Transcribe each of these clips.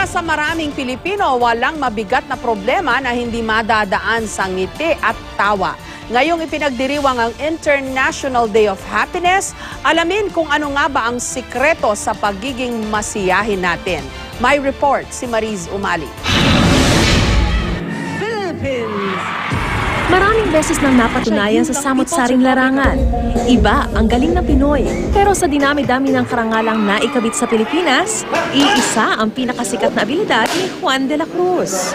sa maraming Pilipino, walang mabigat na problema na hindi madadaan sa ngiti at tawa. Ngayong ipinagdiriwang ang International Day of Happiness, alamin kung ano nga ba ang sikreto sa pagiging masiyahin natin. May report si Mariz Umali. Maraming beses nang napatunayan sa samot-saring larangan. Iba ang galing ng Pinoy. Pero sa dinami-dami ng karangalang naikabit sa Pilipinas, iisa ang pinakasikat na abilidad ni Juan de la Cruz.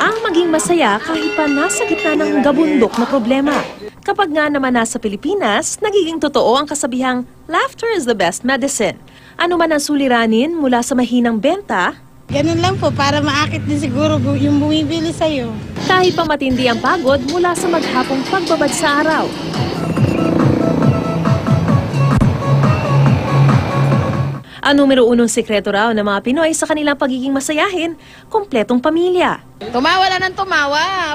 Ang maging masaya kahit pa nasa gitna ng gabundok na problema. Kapag nga naman nasa Pilipinas, nagiging totoo ang kasabihang, laughter is the best medicine. Ano man ang suliranin mula sa mahinang benta, ganun lang po, para maakit din siguro yung bumibili sa'yo. kahit pa matindi ang pagod mula sa maghapong pagbabad sa araw. Ang numero unong sikreto raw ng mga Pinoy sa kanilang pagiging masayahin, kompletong pamilya. Tumawa lang ng tumawa,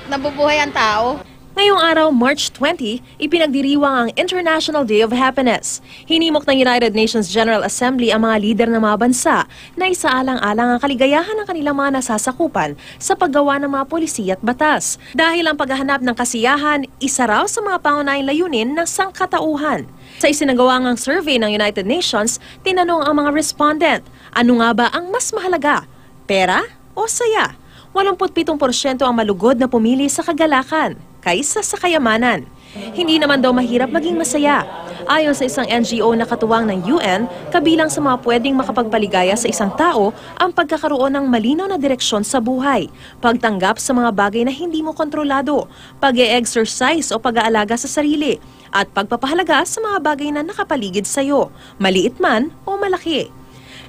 nabubuhay ang tao. Ngayong araw, March 20, ipinagdiriwang ang International Day of Happiness. Hinimok ng United Nations General Assembly ang mga lider ng mga bansa na isaalang-alang ang kaligayahan ng kanilang mga nasasakupan sa paggawa ng mga polisiya at batas. Dahil ang paghahanap ng kasiyahan, isa raw sa mga pangunahing layunin ng sangkatauhan. Sa isinagawa ngang survey ng United Nations, tinanong ang mga respondent, ano nga ba ang mas mahalaga, pera o saya? 87% ang malugod na pumili sa kagalakan kaysa sa kayamanan. Hindi naman daw mahirap maging masaya. Ayon sa isang NGO na katuwang ng UN, kabilang sa mga pwedeng makapagpaligaya sa isang tao ang pagkakaroon ng malinaw na direksyon sa buhay, pagtanggap sa mga bagay na hindi mo kontrolado, pag-e-exercise o pag-aalaga sa sarili, at pagpapahalaga sa mga bagay na nakapaligid sa iyo, maliit man o malaki.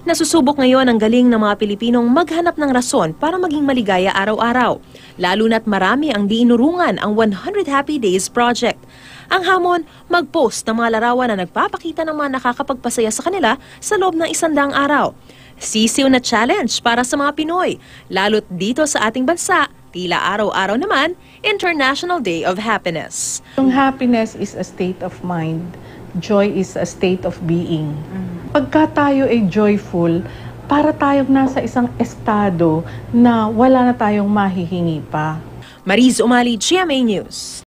Nasusubok ngayon ang galing ng mga Pilipinong maghanap ng rason para maging maligaya araw-araw. Lalo na't marami ang diinurungan ang 100 Happy Days Project. Ang hamon, mag-post ng mga larawan na nagpapakita ng mga nakakapagpasaya sa kanila sa loob ng 100 araw. Sisiw na challenge para sa mga Pinoy, lalo't dito sa ating bansa, tila araw-araw naman, International Day of Happiness. Yung happiness is a state of mind. Joy is a state of being. Pagka tayo ay joyful, para tayong nasa isang estado na wala na tayong mahihingi pa. Mariz Umali, GMA News.